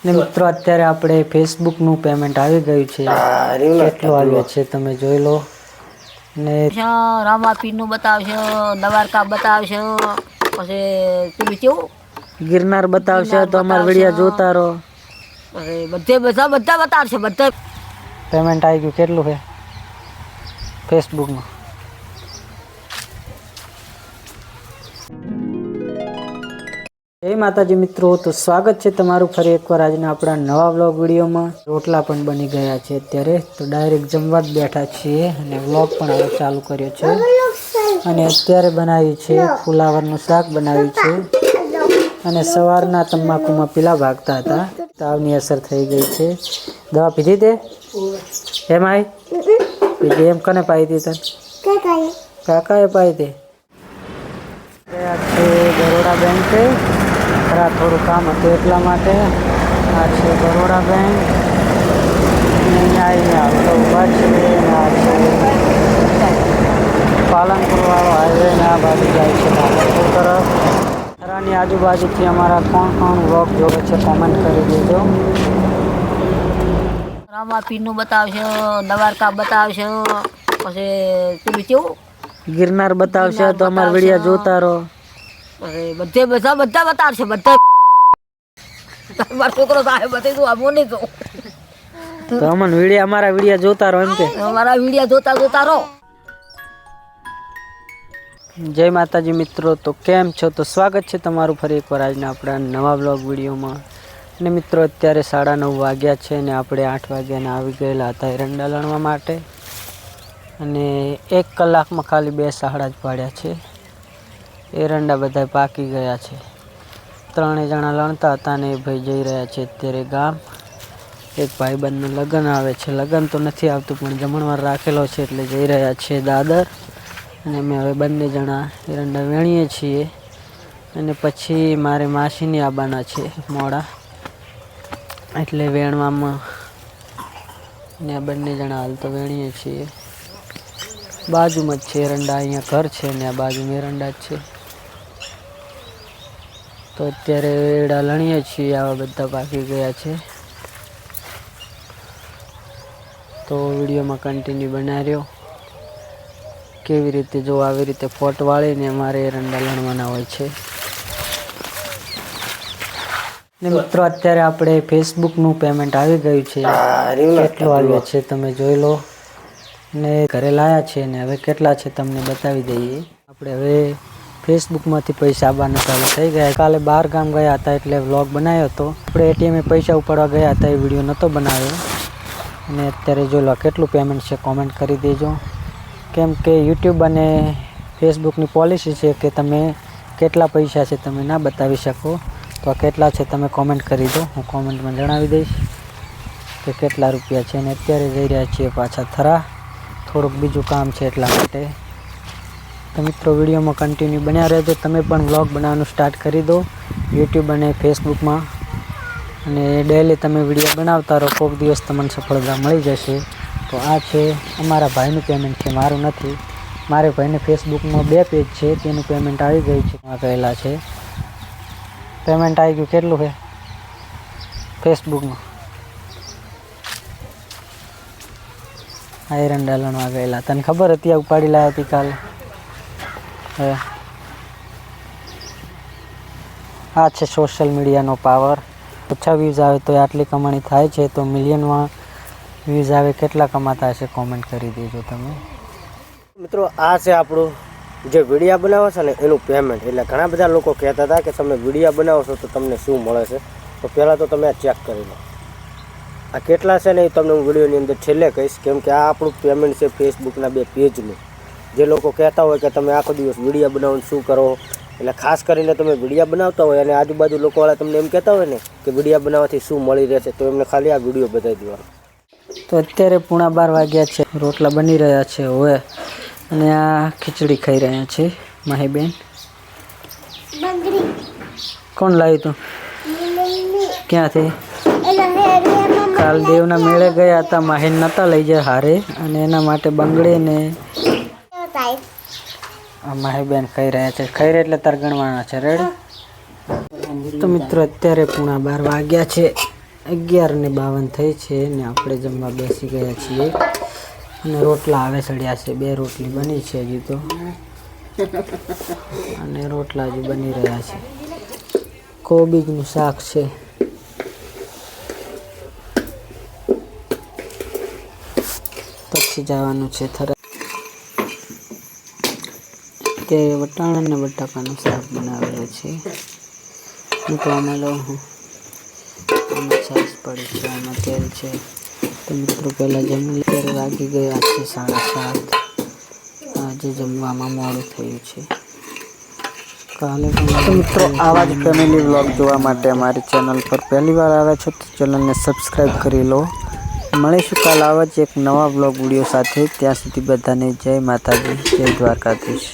ને મિત્રો અત્યારે આપણે ફેસબુક નું પેમેન્ટ આવી ગયું છે. કેટલું આવ્યું છે તમે જોઈ લો. ને રામાપીર નું બતાવશે, દ્વારકા બતાવશે, પછી પેલું કેવું ગિરનાર બતાવશે તો અમારા વિડિયો જોતા રહો. બધે બધા બતાવશે. બધા પેમેન્ટ આવી ગયું. કેટલું છે ફેસબુકમાં? જય માતાજી મિત્રો, તો સ્વાગત છે તમારું ફરી એકવાર આજના આપણા નવા વ્લોગ વિડીયોમાં. રોટલા પણ બની ગયા છે અત્યારે, તો ડાયરેક્ટ જમવા જ બેઠા છીએ અને વ્લોગ પણ હવે ચાલુ કર્યો છે. અને અત્યારે બનાવ્યું છે ફુલાવરનું શાક બનાવ્યું છે. અને સવારના તમાકુમાં પીલા ભાગતા હતા, તાવની અસર થઈ ગઈ છે. દવા પીધી તે એમ આવી પીધી? એમ કને પાઈ હતી તને? કાકાએ પાઈ હતી. ગયા છે બરોડા બેંકે, થોડું કામ હતું એટલા માટે. આ છે બરોડા બેંક. અહીંયા આવીને આવતો ઊભા છે. આ છે પાલનપુર વાળો હાઈવે ને આ બાજુ જાય છે પાલનપુર તરફ. થરાની આજુબાજુથી અમારા કોણ વ્લોગ જોવે છે કોમેન્ટ કરી દેજો. રામાપીર નું બતાવશે, દ્વારકા બતાવશે, પછી પેલું કેવું ગિરનાર બતાવશે તો અમારા વિડિયો જોતા રહો. બધે બધા બતાવશે. બધા મારો છોકરો સાહેબ બતાવી દઉં, આમો નહીં તો અમને વિડિયો અમારા વિડિયો જોતા રહો એમ કે અમારા વિડિયો જોતા રહો. જય માતાજી મિત્રો, તો કેમ છો? તો સ્વાગત છે તમારું ફરી એકવાર આજના આપણા નવા બ્લોગ વિડીયોમાં. અને મિત્રો અત્યારે 9:30 વાગ્યા છે ને આપણે 8 વાગ્યાના આવી ગયેલા હતા એરંડા લણવા માટે. અને 1 કલાકમાં ખાલી 2 સાહડા જ પાડ્યા છે. એરંડા બધા પાકી ગયા છે. 3 જણા લણતા હતા ને એ ભાઈ જઈ રહ્યા છે અત્યારે ગામ. એક ભાઈબંધનું લગ્ન આવે છે. લગ્ન તો નથી આવતું પણ જમણવાર રાખેલો છે એટલે જઈ રહ્યા છે દાદર. અને અમે હવે બંને જણા એરંડા વેણીએ છીએ. અને પછી મારે માસીની આવવાના છે મોડા, એટલે વેણવામાં ને બંને જણા હાલ તો વેણીએ છીએ. બાજુમાં જ છે એરંડા, અહીંયા ઘર છે ને આ બાજુમાં એરંડા જ છે. તો અત્યારે એરંડા લણીએ છીએ. આવા બધા પાકી ગયા છે. તો વિડીયોમાં કન્ટિન્યુ બનાવી રહ્યો. કેવી રીતે જો આવી રીતે ફોટ વાળીને અમારે એરંડા લણવાના હોય છે. ને મિત્રો અત્યારે આપણે ફેસબુકનું પેમેન્ટ આવી ગયું છે. કેટલું આવ્યું છે તમે જોઈ લો. ને ઘરે લાયા છે ને હવે કેટલા છે તમને બતાવી દઈએ. આપણે હવે ફેસબુકમાંથી પૈસા આવવાના ચાલુ થઈ ગયા. કાલે બહાર ગામ ગયા હતા એટલે વ્લોગ બનાવ્યો હતો. આપણે એટીએમે પૈસા ઉપાડવા ગયા હતા, એ વિડીયો નહોતો બનાવ્યો. અને અત્યારે જોઈ લો કેટલું પેમેન્ટ છે કોમેન્ટ કરી દેજો. કેમ કે યુટ્યુબ અને ફેસબુકની પોલિસી છે કે તમે કેટલા પૈસા છે તમે ના બતાવી શકો. તો આ કેટલા છે તમે કોમેન્ટ કરી દો, હું કોમેન્ટમાં જણાવી દઈશ કે કેટલા રૂપિયા છે. અને અત્યારે જઈ રહ્યા છીએ પાછા થરા, થોડુંક બીજું કામ છે એટલા માટે. તો મિત્રો વિડીયોમાં કન્ટિન્યુ બન્યા રહેજો. તમે પણ વ્લોગ બનાવવાનું સ્ટાર્ટ કરી દો યુટ્યુબ અને ફેસબુકમાં. અને ડેલી તમે વિડીયો બનાવતા રહો, કોઈક દિવસ તમને સફળતા મળી જશે. તો આ છે અમારા ભાઈનું પેમેન્ટ છે, મારું નથી. મારે ભાઈને ફેસબુકમાં 2 પેજ છે, તેનું પેમેન્ટ આવી ગયું છે. કહેલા છે પેમેન્ટ આવી ગયું. કેટલું છે ફેસબુકમાં? આ એરંડા લણવા ગયેલા, તને ખબર હતી? ઉપાડી લાવ્યા હતી કાલે. હવે આ છે સોશિયલ મીડિયાનો પાવર. ઓછા વ્યૂઝ આવે તો આટલી કમાણી થાય છે, તો મિલિયનમાં વ્યૂઝ આવે કેટલા કમાતા હશે કોમેન્ટ કરી દેજો તમે. મિત્રો આ છે આપણું જે વિડીયો બનાવો છો ને એનું પેમેન્ટ. એટલે ઘણા બધા લોકો કહેતા હતા કે તમે વિડીયો બનાવો છો તો તમને શું મળે છે. તો પહેલાં તો તમે આ ચેક કરી લો. આ કેટલા છે ને એ તમને હું વિડીયોની અંદર છેલ્લે કહીશ. કેમ કે આ આપણું પેમેન્ટ છે ફેસબુકના 2 પેજનું. જે લોકો કહેતા હોય કે તમે આખો દિવસ વિડીયો બનાવવાનું શું કરો, એટલે ખાસ કરીને તમે વિડીયો બનાવતા હોય અને આજુબાજુ લોકોવાળા તમને એમ કહેતા હોય ને કે વિડીયો બનાવવાથી શું મળી રહેશે, તો એમને ખાલી આ વિડીયો બતાવી દેવાનો. તો અત્યારે 11:30 વાગ્યા છે, રોટલા બની રહ્યા છે હવે. અને આ ખીચડી ખાઈ રહ્યા છે માહીબેન. કોણ લાવ્યું તું? ક્યાંથી? કાલ દેવના મેળે ગયા હતા, માહીન નહોતા લઈ જાય હારે, અને એના માટે બંગડી ને માહીબેન ખાઈ રહ્યા છે. ખાઈ રહ્યા એટલે તાર ગણવાના છે. રેડી? તો મિત્રો અત્યારે 11:30 વાગ્યા છે 11:52 થઈ છે ને આપણે જમવા બેસી ગયા છીએ અને રોટલા આવે સડ્યા છે. 2 રોટલી બની છે હજી તો, અને રોટલા હજી બની રહ્યા છે. કોબીજનું શાક છે. પછી જવાનું છે થરા. તે વટાણા અને બટાકાનું શાક બનાવેલું છે. હું તો આમાં છાશ પડી છે, આમાં તેલ છે. તો મિત્રો પહેલાં જમી ત્યારે વાગી ગયા છે 7:30. આજે જમવામાં મોડું થયું છે. કાલે તો મિત્રો આવા જ ફેમિલી વ્લોગ જોવા માટે અમારી ચેનલ પર પહેલી વાર આવ્યા છો તો ચેનલને સબસ્ક્રાઈબ કરી લો. મળીશું કાલ આવા જ એક નવા વ્લોગ વિડીયો સાથે. ત્યાં સુધી બધાને જય માતાજી, જય દ્વારકાધીશ.